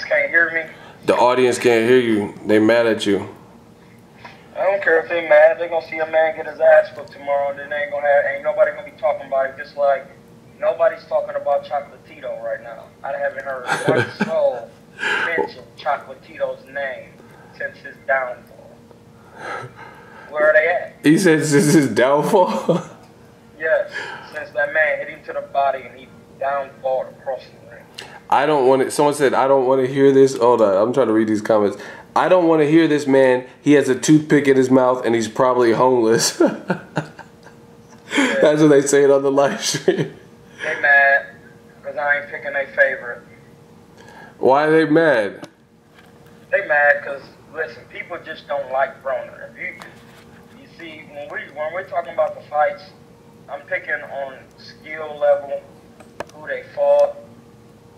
audience can't hear me. The audience can't hear you. They mad at you. I don't care if they mad. They gonna see a man get his ass whooped tomorrow, and then ain't nobody gonna be talking about it. Just like nobody's talking about Chocolatito right now. I haven't heard one soul mention Chocolatito's name since his downfall. Where are they at? He said since his downfall? Yes, since that man hit him to the body and he downfalled across the ring. I don't want it. Someone said, I don't want to hear this. Hold on. I'm trying to read these comments. I don't want to hear this man. He has a toothpick in his mouth and he's probably homeless. That's what they say it on the live stream. They mad because I ain't picking their favorite. Why are they mad? They mad because, listen, people just don't like Broner. If you see, when we're talking about the fights, I'm picking on skill level, who they fought,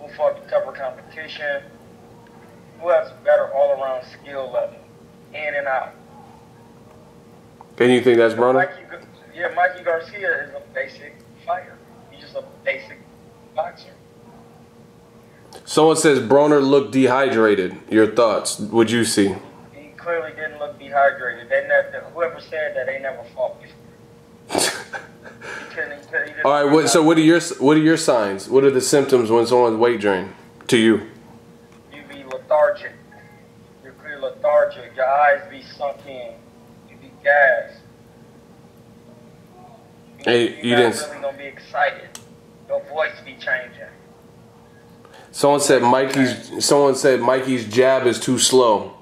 who fought the tougher competition, who has better all-around skill level, in and out. And you think that's Broner? Mikey Garcia is a basic fighter. He's just a basic boxer. Someone says Broner looked dehydrated. Your thoughts? What'd you see? He clearly didn't look dehydrated. Whoever said that, they never fought before. All right. So what are your signs? What are the symptoms when someone's weight drained to you? You be lethargic. You're clear lethargic. Your eyes be sunk in. You be gassed. You're not really gonna be excited. Your voice be changing. Someone said Mikey's jab is too slow.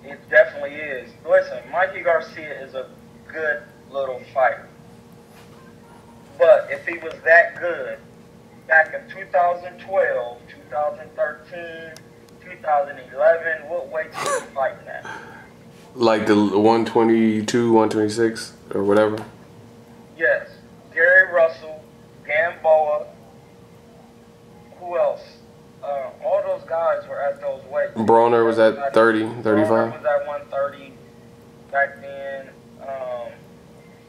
It definitely is. Listen, Mikey Garcia is a good little fighter. But if he was that good back in 2012, 2013, 2011, what weight was he fighting at? Like the 122, 126, or whatever? Yes. Gary Russell, Gamboa, who else? All those guys were at those weights. Broner was at 30, 35? Broner was at 130 back then.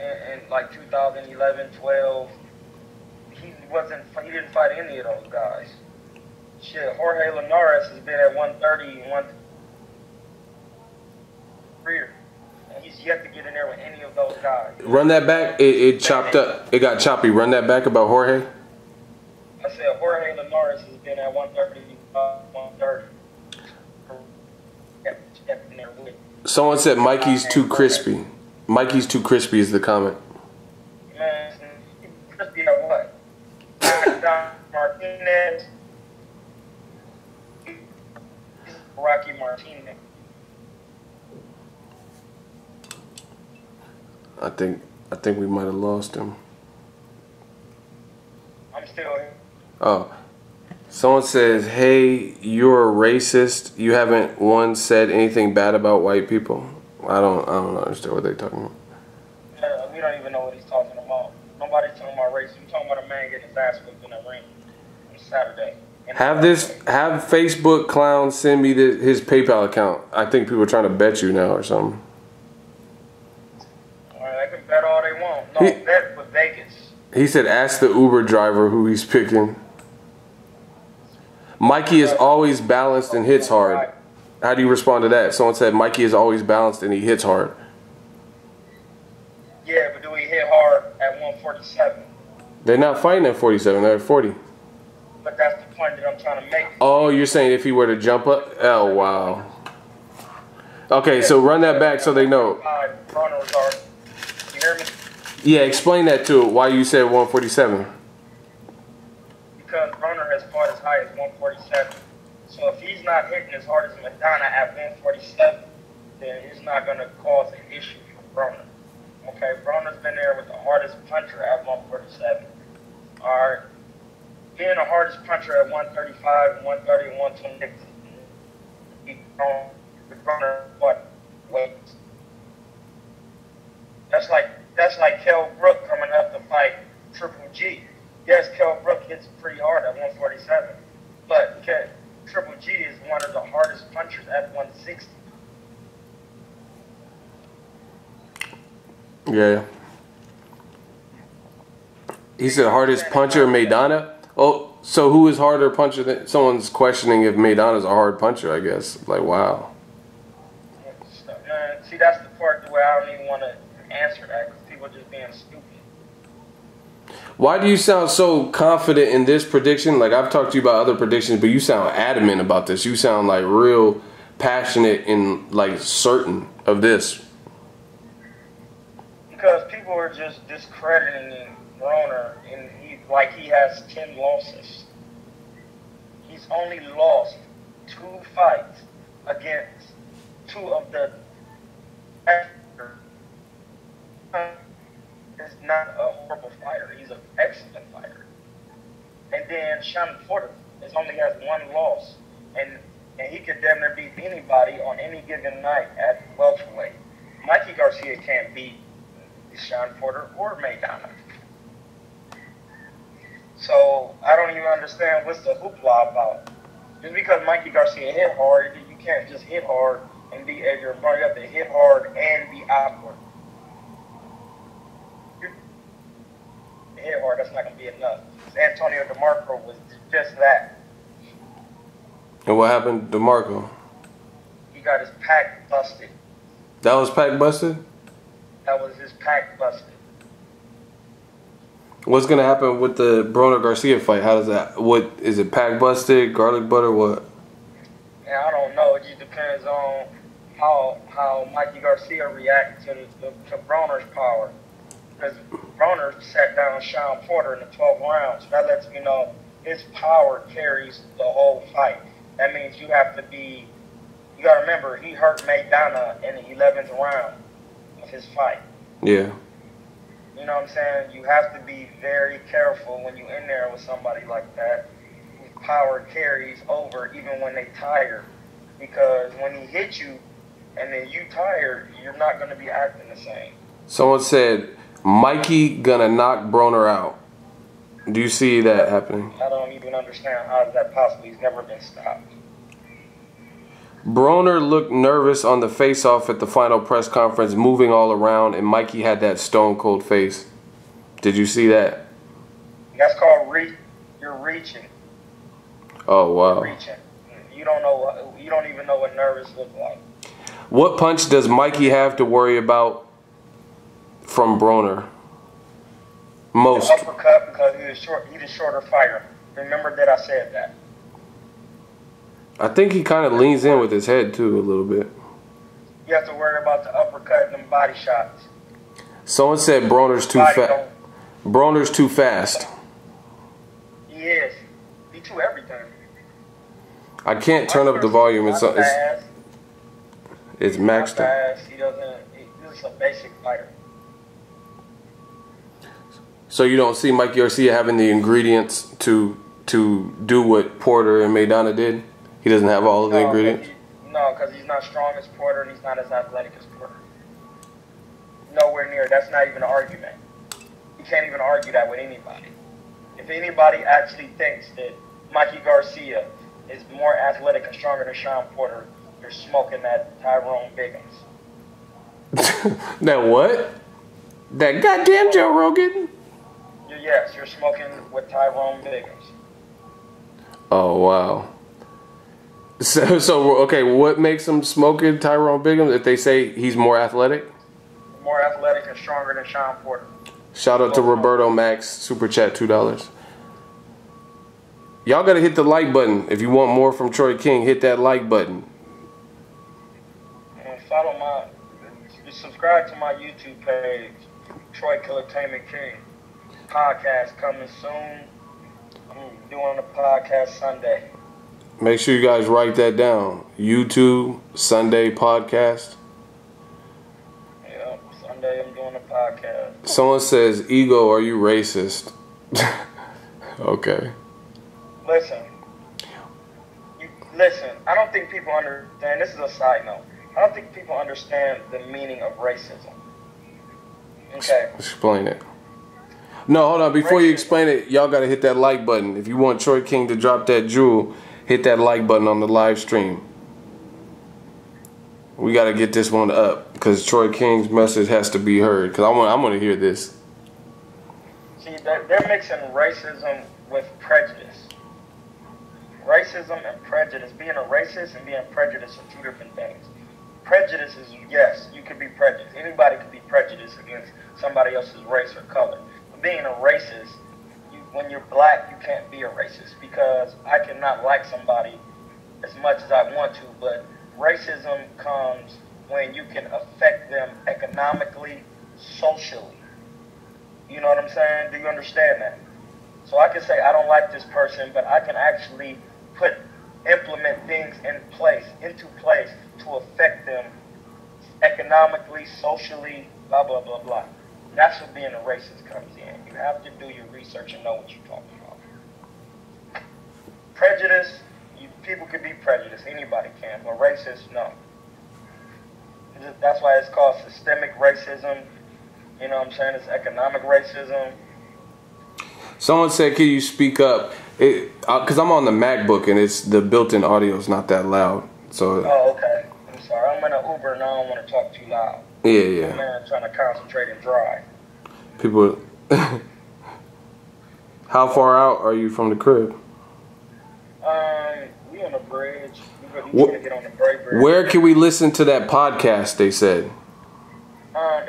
In like 2011, 12, he didn't fight any of those guys. Shit, Jorge Linares has been at 130 and 130. And he's yet to get in there with any of those guys. Run that back. It chopped up. It got choppy. Run that back about Jorge. I said Jorge Linares has been at 130, 130. Kept in there with. Someone said Mikey's too crispy. Mikey's too crispy is the comment. Man, crispy at what? Martinez. Rocky Martinez. I think we might have lost him. I'm still here. Oh. Someone says, hey, you're a racist. You haven't once said anything bad about white people. I don't understand what they're talking about. We don't even know what he's talking about. Nobody's talking about race. We're talking about a man getting his ass whipped in the ring on Saturday. Have Facebook clown send me his PayPal account. I think people are trying to bet you now or something. All right, they can bet all they want. No, bet with Vegas. He said, ask the Uber driver who he's picking. Mikey is always balanced and hits hard. How do you respond to that? Someone said Mikey is always balanced and he hits hard. Yeah, but do he hit hard at 147? They're not fighting at 47. They're at 40. But that's the point that I'm trying to make. Oh, you're saying if he were to jump up? Oh, wow. Okay, so run that back so they know. Broner was hard. You hear me? Yeah, explain that to it, why you said 147. Because Broner has fought as high as 147. So if he's not hitting as hard as Madonna at 147, then it's not going to cause an issue for Broner. Okay, Broner's been there with the hardest puncher at 147. All right. Being the hardest puncher at 135, 130, 126, he's Broner what weights. That's like Kell Brook coming up to fight Triple G. Yes, Kell Brook hits pretty hard at 147, but Triple G is one of the hardest punchers at 160. Yeah. He said hardest puncher, Maidana. Oh, So who is harder puncher than someone's questioning if Maidana's a hard puncher? I guess. Like, wow. See, that's the part where I don't even want to answer that because people are just being stupid. Why do you sound so confident in this prediction? Like, I've talked to you about other predictions, but you sound adamant about this. You sound like real passionate and like certain of this. Because people are just discrediting Broner, and he has 10 losses. He's only lost 2 fights against 2 of the. Is not a horrible fighter. He's an excellent fighter. And then Sean Porter only has 1 loss, and he could damn near beat anybody on any given night at welterweight. Mikey Garcia can't beat Sean Porter or Maidana. So I don't even understand what's the hoopla about. Just because Mikey Garcia hit hard, you can't just hit hard and be Adrian Broner. You have to hit hard and be awkward. Hit hard, that's not going to be enough. Antonio DeMarco was just that. And what happened to DeMarco? He got his pack busted. That was pack busted? That was his pack busted. What's going to happen with the Broner Garcia fight? How does that, what, is it pack busted, garlic butter, what? Yeah, I don't know. It just depends on how Mikey Garcia reacts to Broner's power. Because Broner sat down Sean Porter in the 12th round. So that lets me know his power carries the whole fight. That means you have to be, you got to remember, he hurt Maidana in the 11th round of his fight. Yeah. You know what I'm saying? You have to be very careful when you're in there with somebody like that. His power carries over even when they tired. Because when he hits you and then you tired, you're not going to be acting the same. Someone said, Mikey gonna knock Broner out. Do you see that happening? I don't even understand how is that possible. He's never been stopped. Broner looked nervous on the face-off at the final press conference, moving all around, and Mikey had that stone-cold face. Did you see that? That's called you're reaching. Oh, wow. You're reaching. You don't even know what nervous looks like. What punch does Mikey have to worry about from Broner? Most. The uppercut, because he's a shorter fighter. Remember that I said that. I think he kind of leans in with his head too a little bit. You have to worry about the uppercut and them body shots. Someone said Broner's too fast. Broner's too fast. He is. He too everything. I can't turn up the volume. It's maxed out. He's just a basic fighter. So you don't see Mikey Garcia having the ingredients to do what Porter and Maidana did? He doesn't have all of the ingredients? No, because he's not strong as Porter and he's not as athletic as Porter. Nowhere near. That's not even an argument. You can't even argue that with anybody. If anybody actually thinks that Mikey Garcia is more athletic and stronger than Sean Porter, you're smoking that Tyrone Biggins. That what? That goddamn Joe Rogan? Yes, you're smoking with Tyrone Biggins. Oh, wow. So okay, what makes him smoking Tyrone Biggins if they say he's more athletic? More athletic and stronger than Sean Porter. Shout out to Roberto Max, super chat $2. Y'all gotta hit the like button if you want more from Troy King. Hit that like button. And subscribe to my YouTube page, Troy Entertainment King. Podcast coming soon. I'm doing a podcast Sunday. Make sure you guys write that down. YouTube Sunday podcast. Yeah, Sunday I'm doing a podcast. Someone says, Ego, are you racist? Okay. Listen, I don't think people understand. This is a side note. I don't think people understand the meaning of racism. Okay. Explain it. No, hold on. Before you explain it, y'all got to hit that like button. If you want Troy King to drop that jewel, hit that like button on the live stream. We got to get this one up because Troy King's message has to be heard because I want to hear this. See, they're mixing racism with prejudice. racism and prejudice, being a racist and being prejudiced are two different things. Prejudice is, yes, you can be prejudiced. Anybody can be prejudiced against somebody else's race or color. But being a racist, when you're black, you can't be a racist because I cannot like somebody as much as I want to, but racism comes when you can affect them economically, socially. You know what I'm saying? Do you understand that? So I can say I don't like this person, but I can actually implement things into place to affect them economically, socially, blah, blah, blah, blah. That's what being a racist comes in. You have to do your research and know what you're talking about. Prejudice, people can be prejudiced. Anybody can, but racist, no. That's why it's called systemic racism. You know what I'm saying? It's economic racism. Someone said, "Can you speak up?" Because I'm on the MacBook and it's the built-in audio is not that loud. So. Oh, okay. I'm sorry. I'm in an Uber and I don't want to talk too loud. Yeah. I'm trying to concentrate and drive. People. How far out are you from the crib? We on the bridge. We trying to get on the bridge. Where can we listen to that podcast? They said.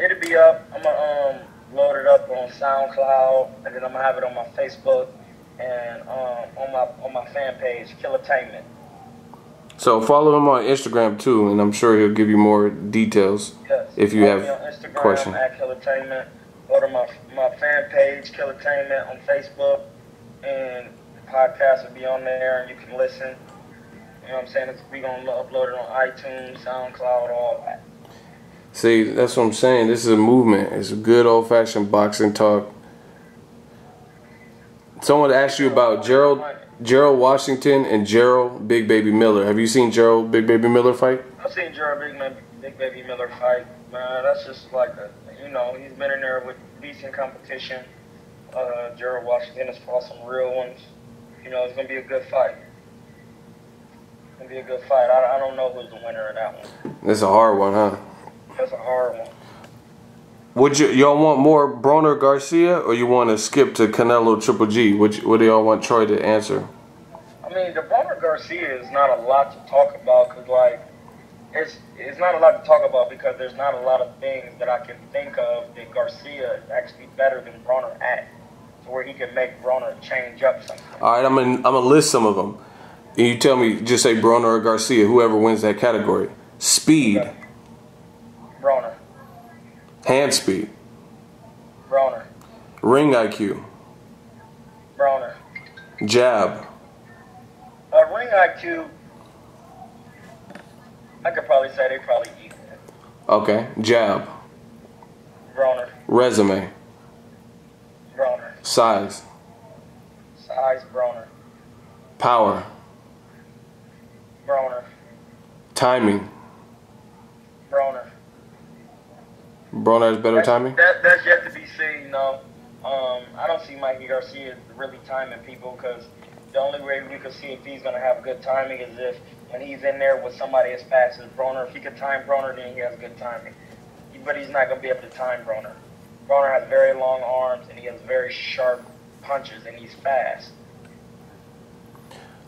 It'll be up. I'm gonna load it up on SoundCloud, and then I'm gonna have it on my Facebook and on my fan page, Killertainment. So follow him on Instagram too, and I'm sure he'll give you more details. Yes. If you have Instagram, questions. At Killertainment. Go to my fan page, Killertainment, on Facebook, and the podcast will be on there, and you can listen. You know what I'm saying? We're going to upload it on iTunes, SoundCloud, all that. See, that's what I'm saying. This is a movement. It's a good old-fashioned boxing talk. Someone asked you about Gerald Washington and Gerald Big Baby Miller. Have you seen Gerald Big Baby Miller fight? I've seen Gerald Big Baby Miller fight. Man, that's just like he's been in there with decent competition. Gerald Washington has fought some real ones. It's going to be a good fight. I don't know who's the winner of that one. That's a hard one, huh? That's a hard one. Would y'all want more Broner Garcia, or you want to skip to Canelo Triple G? What do y'all want Troy to answer? I mean, the Broner Garcia is not a lot to talk about because it's not a lot to talk about because there's not a lot of things that I can think of that Garcia is actually better than Broner at, to where he can make Broner change up something. All right, I'm gonna list some of them. And you tell me, just say Broner or Garcia, whoever wins that category. Speed. Okay. Broner. Hand speed. Broner. Ring IQ. Broner. Jab. Ring IQ, I could probably say they probably equal. Okay. Jab. Broner. Resume. Broner. Size. Broner. Power. Broner. Timing. Broner. Broner has better timing? That's yet to be seen, no. I don't see Mikey Garcia really timing people because the only way we could see if he's going to have good timing is if when he's in there with somebody as fast as Broner. If he could time Broner, then he has good timing. But he's not going to be able to time Broner. Broner has very long arms and he has very sharp punches and he's fast.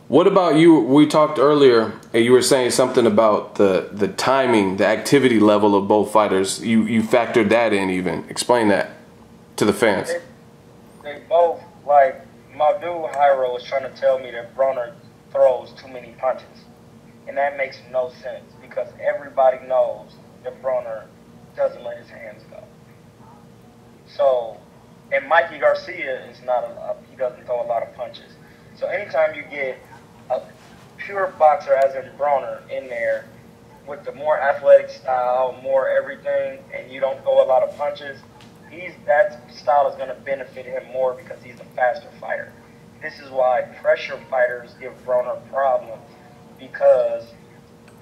What about you? We talked earlier, and you were saying something about the timing, the activity level of both fighters. You factored that in even. Explain that to the fans. They both, like, my dude Hyro was trying to tell me that Broner throws too many punches. And that makes no sense because everybody knows that Broner doesn't let his hands go. So, and Mikey Garcia is he doesn't throw a lot of punches. So anytime you get a pure boxer as in Broner in there with the more athletic style, more everything, and you don't throw a lot of punches, that style is going to benefit him more because he's a faster fighter. This is why pressure fighters give Broner problems because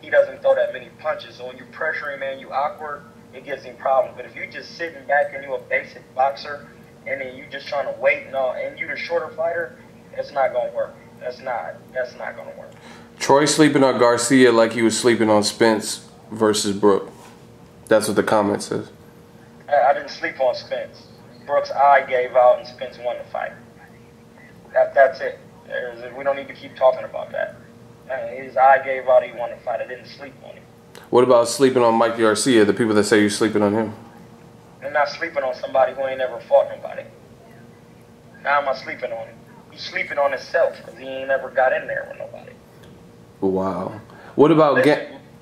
he doesn't throw that many punches. So when you pressure him and you awkward, it gives him problems. But if you're just sitting back and you're a basic boxer and then you just trying to wait and you're the shorter fighter, it's not going to work. That's not going to work. Troy sleeping on Garcia like he was sleeping on Spence versus Brook. That's what the comment says. I didn't sleep on Spence. Brook's eye gave out and Spence won the fight. That's it. We don't need to keep talking about that. His eye gave out he wanted to fight. I didn't sleep on him. What about sleeping on Mikey Garcia? The people that say you're sleeping on him. I'm not sleeping on somebody who ain't never fought nobody. Now am I sleeping on him? He's sleeping on himself because he ain't never got in there with nobody. Wow. What about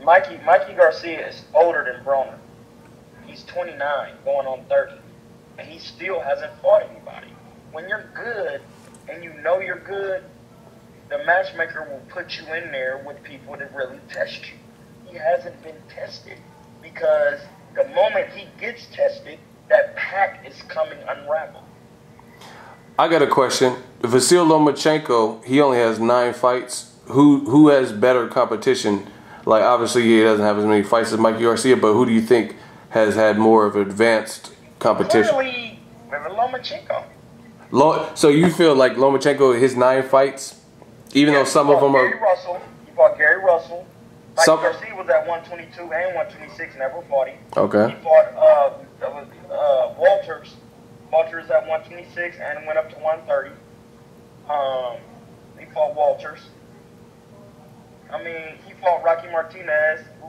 Mikey Garcia is older than Broner. He's 29, going on 30, and he still hasn't fought anybody. When you're good and you know you're good, the matchmaker will put you in there with people that really test you. He hasn't been tested because the moment he gets tested, that pack is coming unraveled. I got a question. Vasyl Lomachenko, he only has 9 fights. Who has better competition? Like, obviously, he doesn't have as many fights as Mikey Garcia, but who do you think has had more of advanced competition? Clearly, Lomachenko. So you feel like Lomachenko, his 9 fights, even though some of them are... He fought Gary Russell. Mikey Garcia was at 122 and 126, never fought him. Okay. He fought Walters. Walters at 126 and went up to 130. He fought Walters. I mean, he fought Rocky Martinez, who,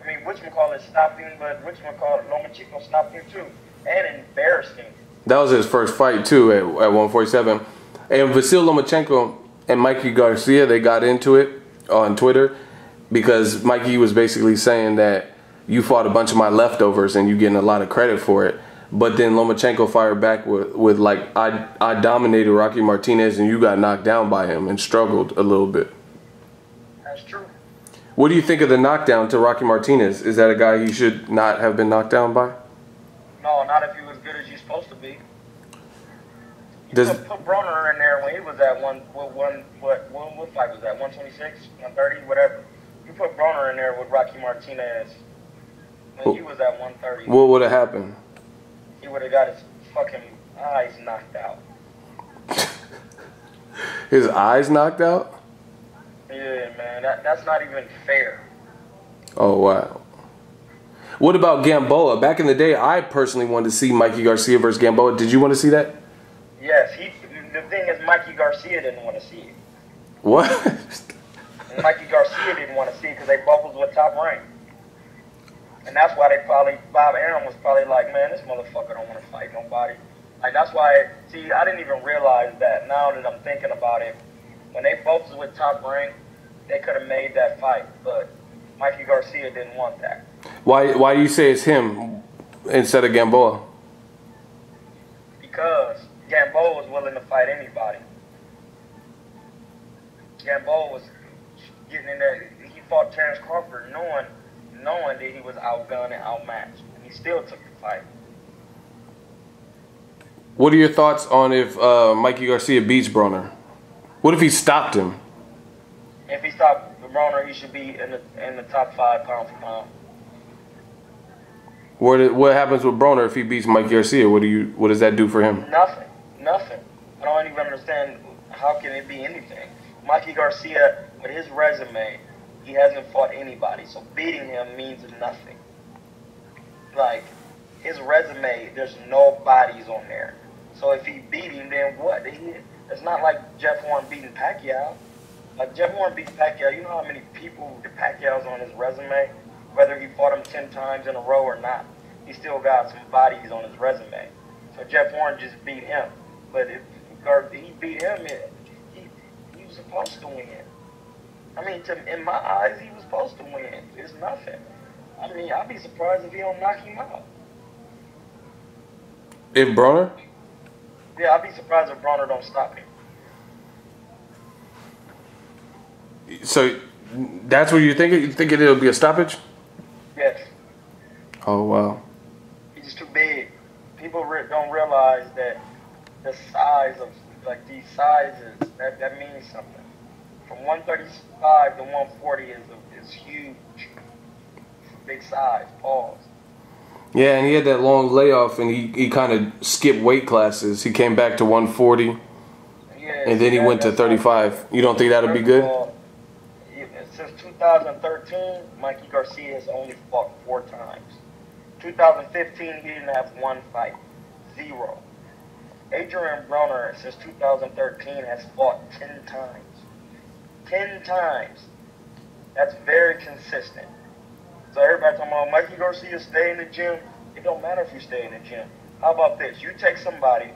I mean, whatchamacallit stopped him, but whatchamacallit, Lomachenko stopped him too, and embarrassed him. That was his first fight too at 147. And Vasyl Lomachenko and Mikey Garcia, they got into it on Twitter because Mikey was basically saying that you fought a bunch of my leftovers and you getting a lot of credit for it. But then Lomachenko fired back with like, I dominated Rocky Martinez and you got knocked down by him and struggled a little bit. That's true. What do you think of the knockdown to Rocky Martinez? Is that a guy he should not have been knocked down by? No, not if he was good as you're supposed to be. Does put Broner in there when he was at what fight was that? 126, 130, whatever. You put Broner in there with Rocky Martinez when he was at 130. What would have happened? He would have got his fucking eyes knocked out. His eyes knocked out? Yeah, man, that's not even fair. Oh, wow. What about Gamboa? Back in the day, I personally wanted to see Mikey Garcia versus Gamboa. Did you want to see that? Yes. The thing is, Mikey Garcia didn't want to see it. What? Mikey Garcia didn't want to see it because they both was with Top Rank. And that's why Bob Arum was probably like, man, this motherfucker don't want to fight nobody. Like, that's why, see, I didn't even realize that now that I'm thinking about it. When they both was with Top Rank, they could have made that fight, but Mikey Garcia didn't want that. Why do you say it's him instead of Gamboa? Because Gamboa was willing to fight anybody. Gamboa was getting in there. He fought Terrence Crawford knowing that he was outgunned and outmatched. And he still took the fight. What are your thoughts on if Mikey Garcia beats Broner? What if he stopped him? If he stopped Broner, he should be in the top 5 pound for pound. What happens with Broner if he beats Mikey Garcia? What does that do for him? Nothing. I don't even understand how can it be anything. Mikey Garcia, with his resume, he hasn't fought anybody, so beating him means nothing. Like, his resume, there's no bodies on there. So if he beat him, then what? It's not like Jeff Horn beating Pacquiao. Like, Jeff Horn beat Pacquiao. You know how many people the Pacquiao's on his resume? Whether he fought him 10 times in a row or not, he still got some bodies on his resume. So Jeff Horn just beat him. But if he beat him, he was supposed to win. I mean, in my eyes, he was supposed to win. It's nothing. I mean, I'd be surprised if he don't knock him out. If Broner? Yeah, I'd be surprised if Broner don't stop him. So that's what you're thinking? You think it'll be a stoppage? Yes. Oh, wow. He's just too big. People don't realize that the size of, like, these sizes, that means something. From 135 to 140 is huge. Big size. Pause. Yeah, and he had that long layoff, and he kind of skipped weight classes. He came back to 140, yeah, and then he went to 35. You don't think that'll be good? Since 2013, Mikey Garcia has only fought 4 times. 2015, he didn't have 1 fight. 0. Adrian Broner since 2013 has fought 10 times. 10 times. That's very consistent. So everybody talking about Mikey Garcia stay in the gym. It don't matter if you stay in the gym. How about this? You take somebody,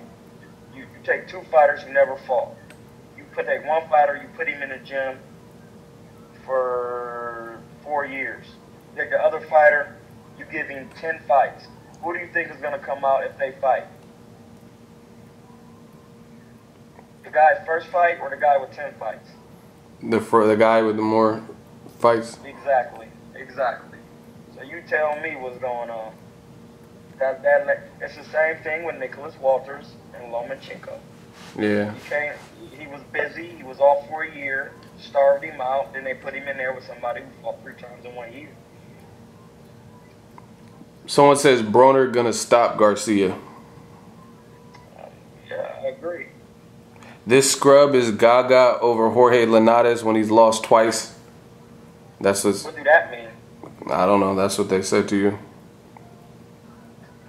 you take 2 fighters who never fought. You take 1 fighter, you put him in the gym for 4 years. You take the other fighter, you give him 10 fights. Who do you think is going to come out if they fight? The guy's first fight or the guy with 10 fights? The guy with the more fights. Exactly. So you tell me what's going on. It's the same thing with Nicholas Walters and Lomachenko. Yeah. He was busy. He was off for a year. Starved him out. Then they put him in there with somebody who fought 3 times in 1 year. Someone says Broner gonna stop Garcia. Yeah, I agree. This scrub is Gaga over Jorge Linares when he's lost twice. What do that mean? I don't know. That's what they said to you.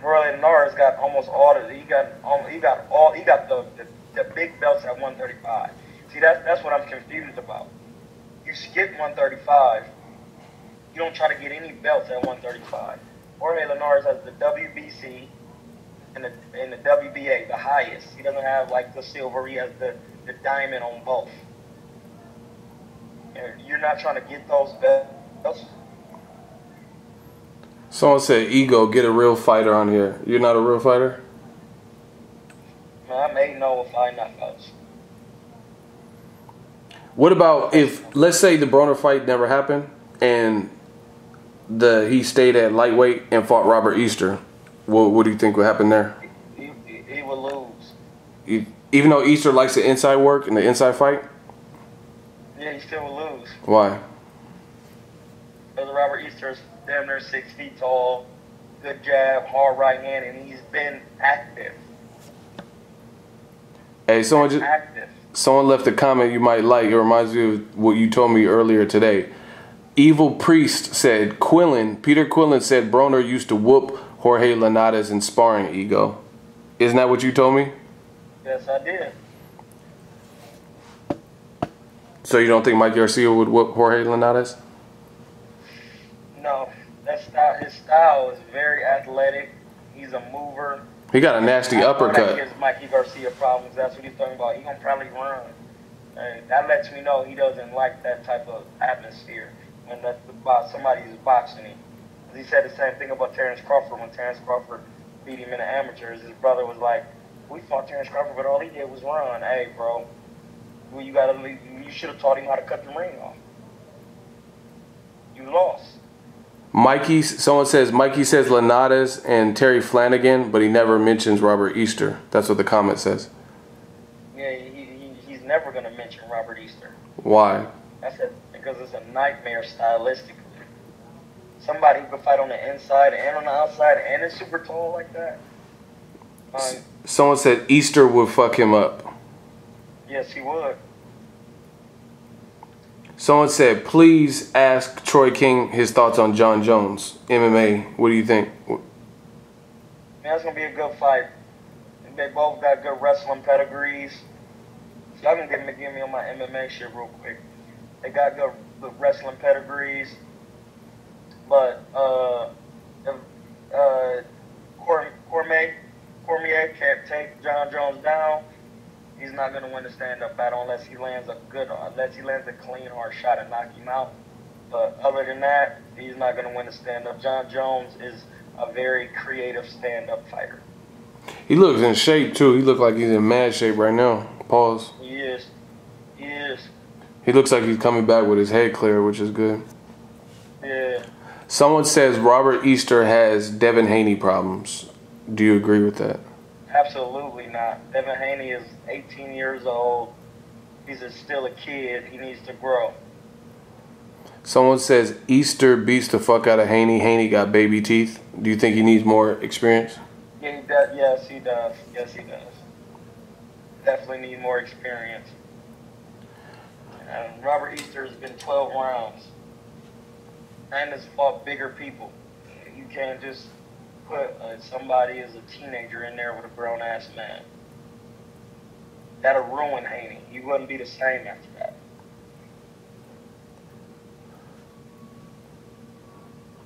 Jorge Linares got almost all the. He got the big belts at 135. See, that's what I'm confused about. You skip 135. You don't try to get any belts at 135. Jorge Linares has the WBC and the WBA, the highest. He doesn't have like the silver. He has the diamond on both. And you're not trying to get those belts. Someone said, Ego, get a real fighter on here. You're not a real fighter? Man, I'm 8-0 if I'm not close. What about if, let's say the Broner fight never happened and he stayed at lightweight and fought Robert Easter? What do you think would happen there? He would lose. Even though Easter likes the inside work and the inside fight? Yeah, he still would lose. Why? Because Robert Easter is damn near 6 feet tall, good jab, hard right hand, and he's been active. Hey, someone left a comment you might like. It reminds me of what you told me earlier today. Evil Priest said, Peter Quillen said Broner used to whoop Jorge Linares in sparring, Ego. Isn't that what you told me? Yes, I did. So you don't think Mike Garcia would whoop Jorge Linares? No. His style is very athletic. He's a mover. He got a nasty uppercut. That gives Mikey Garcia problems. That's what he's talking about. He's going to probably run. And that lets me know he doesn't like that type of atmosphere when somebody's boxing him. He said the same thing about Terrence Crawford when Terrence Crawford beat him in the amateurs. His brother was like, we fought Terrence Crawford, but all he did was run. Hey, bro, you should have taught him how to cut the ring off. You lost. Someone says Mikey says Linares and Terry Flanagan, but he never mentions Robert Easter. That's what the comment says. Yeah, he's never going to mention Robert Easter. Why? Because it's a nightmare stylistically. Somebody who can fight on the inside and on the outside and is super tall like that. Someone said Easter would fuck him up. Yes, he would. Someone said, please ask Troy King his thoughts on John Jones, MMA. What do you think? Man, that's going to be a good fight. They both got good wrestling pedigrees. Y'all can give me on my MMA shit real quick. They got good wrestling pedigrees. But Cormier can't take John Jones down. He's not going to win the stand-up battle unless he lands a clean, hard shot and knock him out. But other than that, he's not going to win the stand-up. John Jones is a very creative stand-up fighter. He looks in shape, too. He looks like he's in mad shape right now. Pause. He is. He looks like he's coming back with his head clear, which is good. Yeah. Someone says Robert Easter has Devin Haney problems. Do you agree with that? Absolutely not. Devin Haney is 18 years old. He's still a kid. He needs to grow. Someone says Easter beats the fuck out of Haney. Haney got baby teeth. Do you think he needs more experience? Yeah, he does. Yes, he does. Definitely need more experience. Robert Easter has been 12 rounds and has fought bigger people. You can't just put somebody as a teenager in there with a grown-ass man. That'll ruin Haney. He wouldn't be the same after that.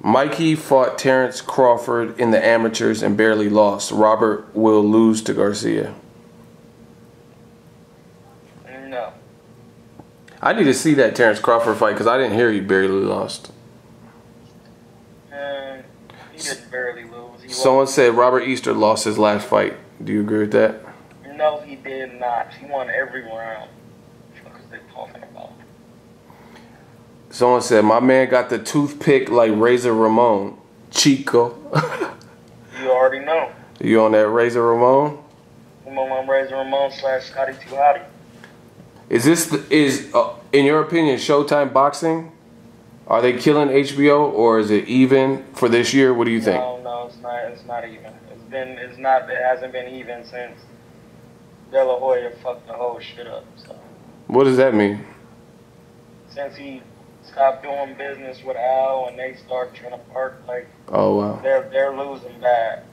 Mikey fought Terrence Crawford in the amateurs and barely lost. Robert will lose to Garcia. No. I need to see that Terrence Crawford fight because I didn't hear he barely lost. He didn't barely lose. Someone said Robert Easter lost his last fight. Do you agree with that? No, he did not. He won every round. What are they talking about? Someone said my man got the toothpick like Razor Ramon. Chico. You already know. You on that Razor Ramon? I'm on Razor Ramon / Scotty Too Hottie. Is this in your opinion Showtime boxing? Are they killing HBO or is it even for this year? What do you think? No, it's not. It's not even. It hasn't been even since De La Hoya fucked the whole shit up. So. What does that mean? Since he stopped doing business with Al and they start trying to part, like, oh wow, they're losing bad.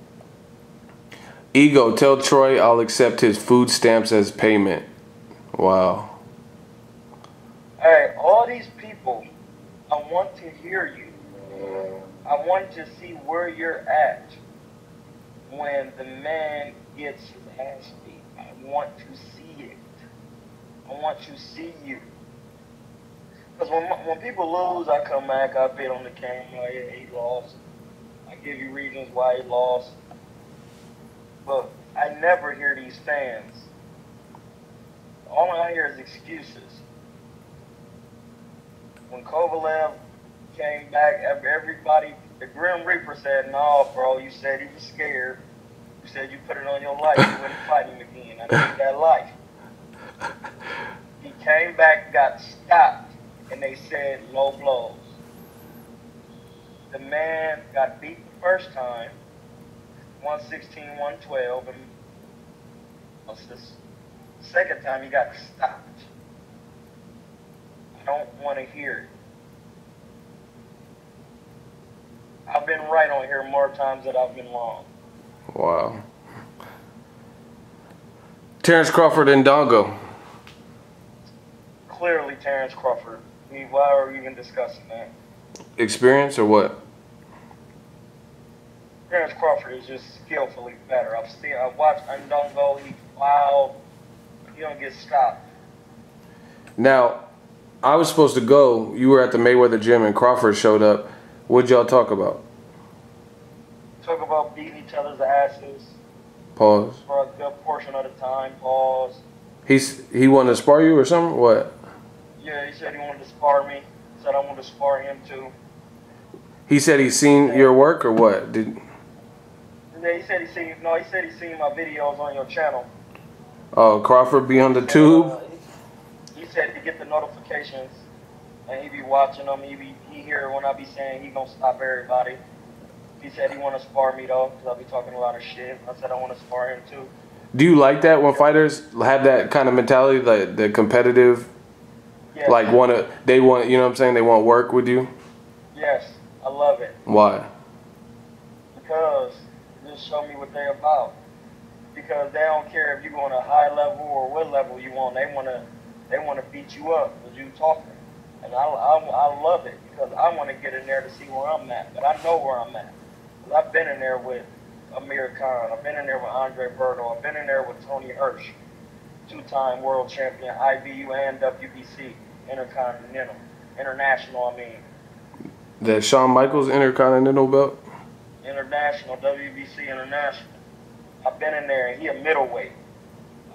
Ego, tell Troy I'll accept his food stamps as payment. Wow. Hey, all these people, I want to hear you. I want to see where you're at when the man gets his ass beat. I want to see it. I want to see you. Because when people lose, I come back, I bet on the camera, yeah, he lost. I give you reasons why he lost. But I never hear these fans. All I hear is excuses. When Kovalev came back, everybody, the Grim Reaper said, no, bro, you said he was scared. You said you put it on your life, you wouldn't fight him again. I need that life. He came back, got stopped, and they said low blows. The man got beat the first time, 116, 112, and the second time he got stopped. I don't want to hear it. I've been right on here more times than I've been wrong. Wow. Terrence Crawford and Dongo. Clearly Terrence Crawford. Why are we even discussing that? Experience or what? Terrence Crawford is just skillfully better. I've watched Ndongo. He's wild. He don't get stopped. Now, I was supposed to go. You were at the Mayweather gym and Crawford showed up. What'd y'all talk about? Talk about beating each other's asses. Pause. For a good portion of the time. Pause. He wanted to spar you or something? What? Yeah, he said he wanted to spar me. He said I wanted to spar him too. He said he's seen your work or what? Yeah, he said he's seen my videos on your channel. Oh, Crawford be on the tube? He said to get the notifications and he be watching them. He hear when I be saying he gonna stop everybody. He said he want to spar me though, because I be talking a lot of shit. I said I want to spar him too. Do you like that when fighters have that kind of mentality, like the competitive, yes. like they want, you know what I'm saying, they want work with you? Yes, I love it. Why? Because just show me what they're about. Because they don't care if you're on a high level or what level you on. They want to beat you up because you talking. And I love it because I want to get in there to see where I'm at. But I know where I'm at. I've been in there with Amir Khan. I've been in there with Andre Berto. I've been in there with Tony Hirsch, two-time world champion, IBU and WBC, international, I mean. The Shawn Michaels Intercontinental belt? International, WBC International. I've been in there, and he a middleweight.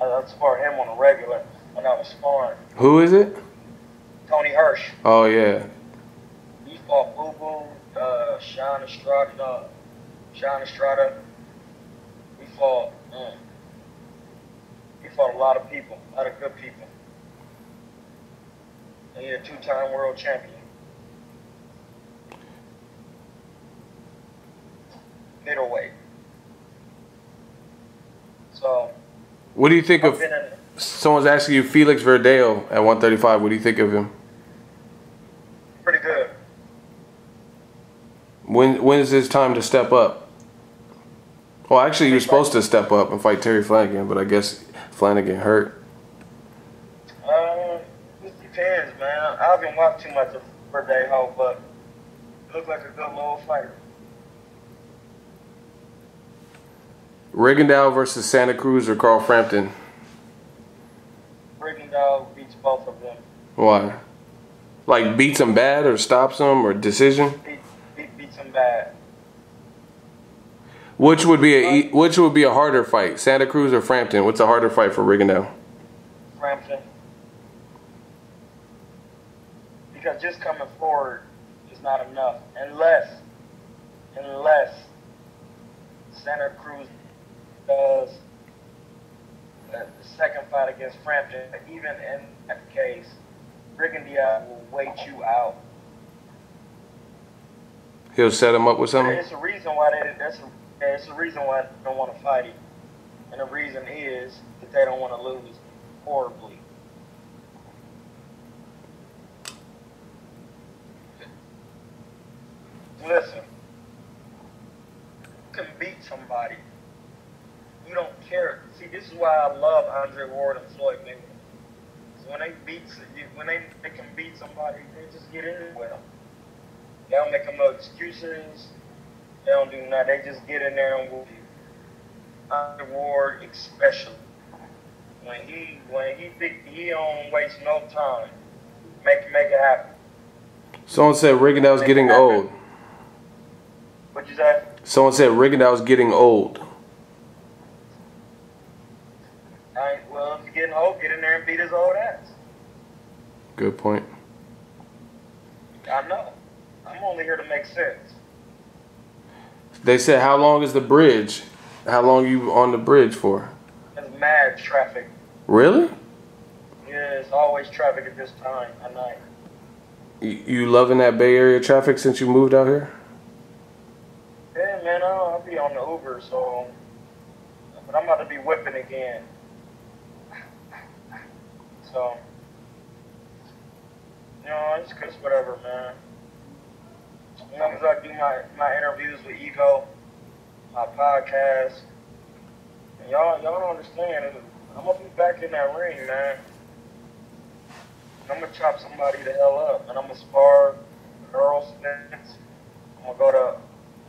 I sparred him on a regular when I was sparring. Who is it? Tony Hirsch. Oh, yeah. He fought Boo Boo, Sean Estrada. We fought a lot of people, a lot of good people. And he's a two-time world champion. Middleweight. So. What do you think of? Someone's asking you Felix Verdeo at 135. What do you think of him? Pretty good. When is his time to step up? Well, actually, he was supposed to step up and fight Terry Flanagan, but I guess Flanagan hurt. I haven't watched too much of Verdejo, but he looked like a good little fighter. Rigondeaux versus Santa Cruz or Carl Frampton? Rigondeaux beats both of them. Why? Like beats him bad or stops him or decision? Beats him bad. Which would be a harder fight, Santa Cruz or Frampton? What's a harder fight for Rigondeaux? Frampton. Because just coming forward is not enough, unless Santa Cruz does the second fight against Frampton. Even in that case, Rigondeaux will wait you out. He'll set him up with something? It's a reason why it's a reason why they don't want to fight him. And the reason is that they don't want to lose horribly. Listen, you can beat somebody. You don't care. See, this is why I love Andre Ward and Floyd Mayweather. So when they can beat somebody, they just get in there with them. They don't make them no excuses. They don't do nothing. They just get in there and whoop you. Andre Ward, especially when he don't waste no time. Make it happen. Someone said Rigondeaux's getting old. What'd you say? Someone said Rigondeaux's getting old. Well, if you're getting old, get in there and beat his old ass. Good point. I know. I'm only here to make sense. They said, how long is the bridge? How long you on the bridge for? There's mad traffic. Really? Yeah, it's always traffic at this time at night. You loving that Bay Area traffic since you moved out here? Yeah, man, I'll be on the Uber, so... But I'm about to be whipping again. So... You know, it's just whatever, man. As long as I do my interviews with Ego, my podcast, and y'all don't understand. I'm gonna be back in that ring, man. I'm gonna chop somebody the hell up, and I'm gonna spar Earl Spence. I'm gonna go to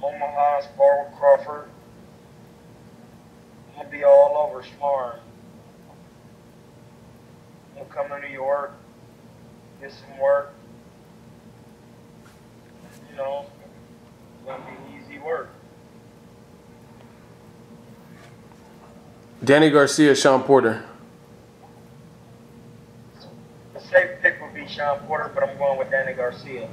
Omaha, spar with Crawford. I'm gonna be all over sparring. I'm gonna come to New York, get some work. You know, it's gonna be easy work. Danny Garcia, Sean Porter. The safe pick would be Sean Porter, but I'm going with Danny Garcia.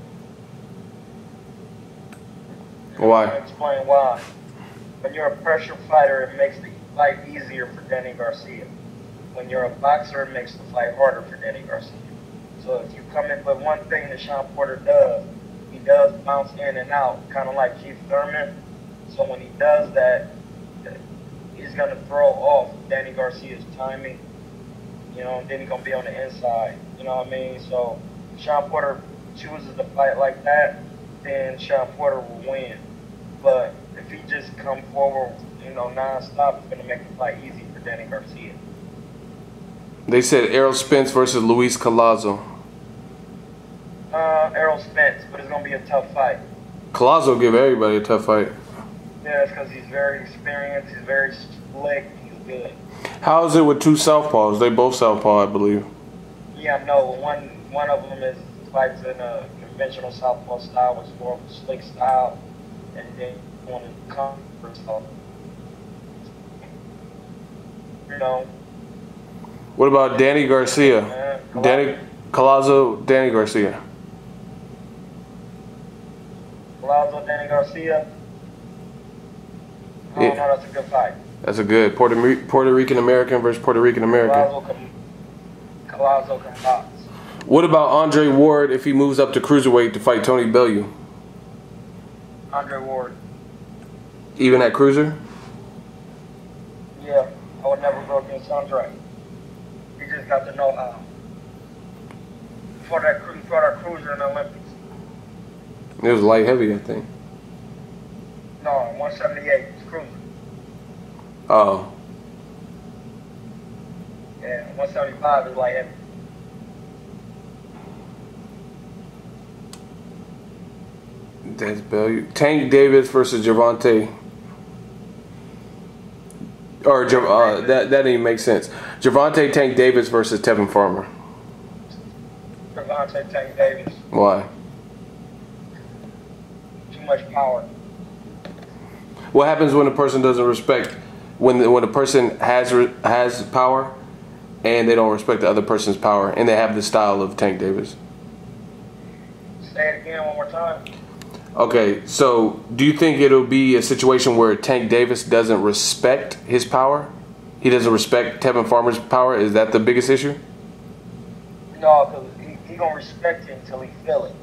Why? I'm going to explain why. When you're a pressure fighter, it makes the fight easier for Danny Garcia. When you're a boxer, it makes the fight harder for Danny Garcia. So if you come in, but one thing that Sean Porter does, he does bounce in and out, kind of like Keith Thurman. So when he does that, he's going to throw off Danny Garcia's timing, you know, and then he's going to be on the inside, you know what I mean? So Sean Porter chooses to fight like that, then Sean Porter will win. But if he just come forward, you know, nonstop, it's going to make the fight easy for Danny Garcia. They said Errol Spence versus Luis Collazo. Errol Spence, but it's going to be a tough fight. Collazo give everybody a tough fight. Yeah, it's because he's very experienced, he's very slick, he's good. How is it with two southpaws? They both southpaw, I believe. Yeah, no, one of them fights in a conventional southpaw style, which is more of a slick style, and then one in comfort style. You know. What about Danny Garcia? Collazo, Danny Garcia. Collazo, Danny Garcia. I don't know, that's a good fight. That's a good Puerto Rican American versus Puerto Rican American. Collazo can box. What about Andre Ward if he moves up to cruiserweight to fight Tony Bellew? Andre Ward. Even at cruiser? Yeah, I would never go against Andre. He just got to know how. For that cruiser in the Olympics. It was light heavy, I think. No, 178. It's cruiser. Oh. Yeah, 175 is light heavy. That's value. Tank Davis versus Gervonta. Or that didn't even make sense. Gervonta Tank Davis versus Tevin Farmer. Gervonta Tank Davis. Why? Too much power. What happens when a person doesn't respect when a person has power and they don't respect the other person's power and they have the style of Tank Davis? Say it again one more time. Okay, so do you think it'll be a situation where Tank Davis doesn't respect his power? He doesn't respect Tevin Farmer's power? Is that the biggest issue? No, because he gonna respect it until he feel it.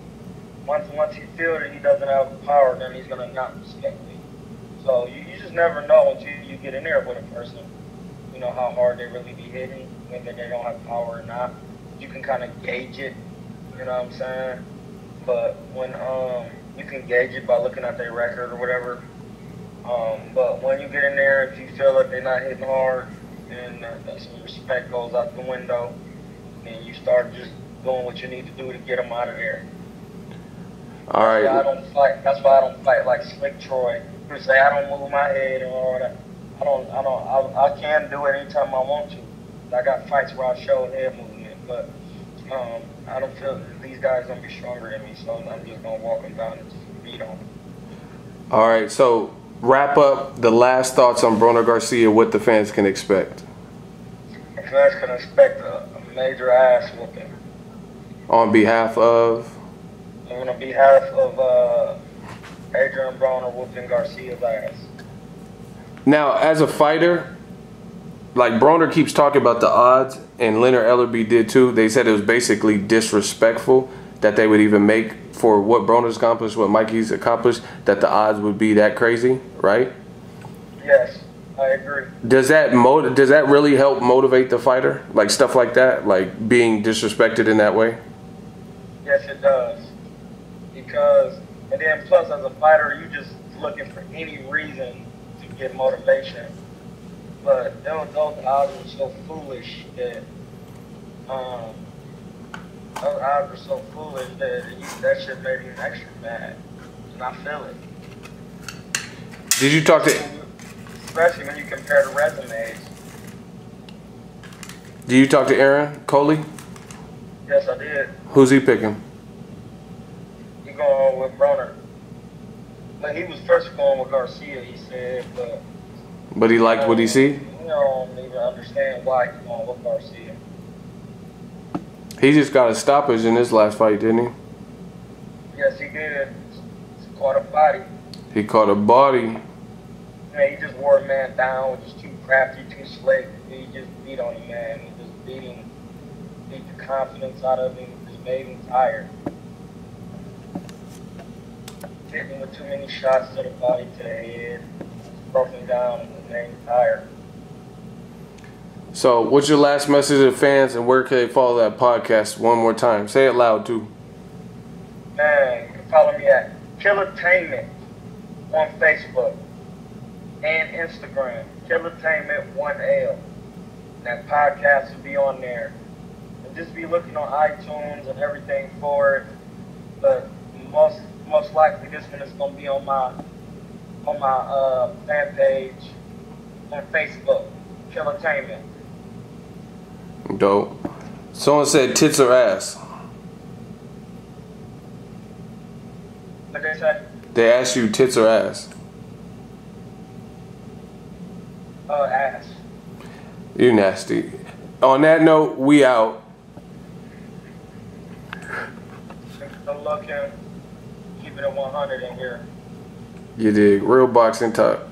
Once he feels that he doesn't have the power, then he's gonna not respect it. So you just never know until you get in there with a person. You know how hard they really be hitting, whether they don't have power or not. You can kind of gauge it. You know what I'm saying? But when you can gauge it by looking at their record or whatever. But when you get in there, if you feel like they're not hitting hard, and some respect goes out the window, then you start just doing what you need to do to get them out of there. All right. That's why I don't fight like Slick Troy. Who say I don't move my head and all that. I can do it anytime I want to. I got fights where I show head movement, but I don't feel these guys gonna be stronger than me, so I'm just gonna walk them down and just beat on them. All right, so wrap up the last thoughts on Broner Garcia, what the fans can expect. The fans can expect a major ass whooping. On behalf of? On behalf of Adrian Broner whooping Garcia's ass. Now, as a fighter, like Broner keeps talking about the odds, and Leonard Ellerbe did too. They said it was basically disrespectful that they would even make for what Broner's accomplished, what Mikey's accomplished, that the odds would be that crazy, right? Yes, I agree. Does that really help motivate the fighter? Like stuff like that, like being disrespected in that way? Yes, it does. Because, and then plus as a fighter, you just looking for any reason to get motivation. But those odds are so foolish that those odds are so foolish that shit made me extra mad, and I feel it. Did you talk to? Especially when you compare the resumes. Did you talk to Aaron Coley? Yes, I did. Who's he picking? He going with Broner. But he was first going with Garcia, he said, But he liked what he see? You don't even understand why he's going with Garcia. He just got a stoppage in his last fight, didn't he? Yes, he did. He caught a body. He caught a body. Yeah, he just wore a man down, just too crafty, too slick. He just beat on him, man. He just beat the confidence out of him, just made him tired. Hit him with too many shots to the body, to the head. Broke him down and made him tired. So, what's your last message to the fans, and where can they follow that podcast one more time? Say it loud, too. Man, you can follow me at Killertainment on Facebook and Instagram. Killertainment 1L. That podcast will be on there. And just be looking on iTunes and everything for it. But most likely this one is gonna be on my fan page on Facebook. Killertainment. Dope. Someone said tits or ass. What they say? They asked you tits or ass. Ass. You nasty. On that note, we out. Good looking. Keep it at 100 in here. You dig. Real boxing talk.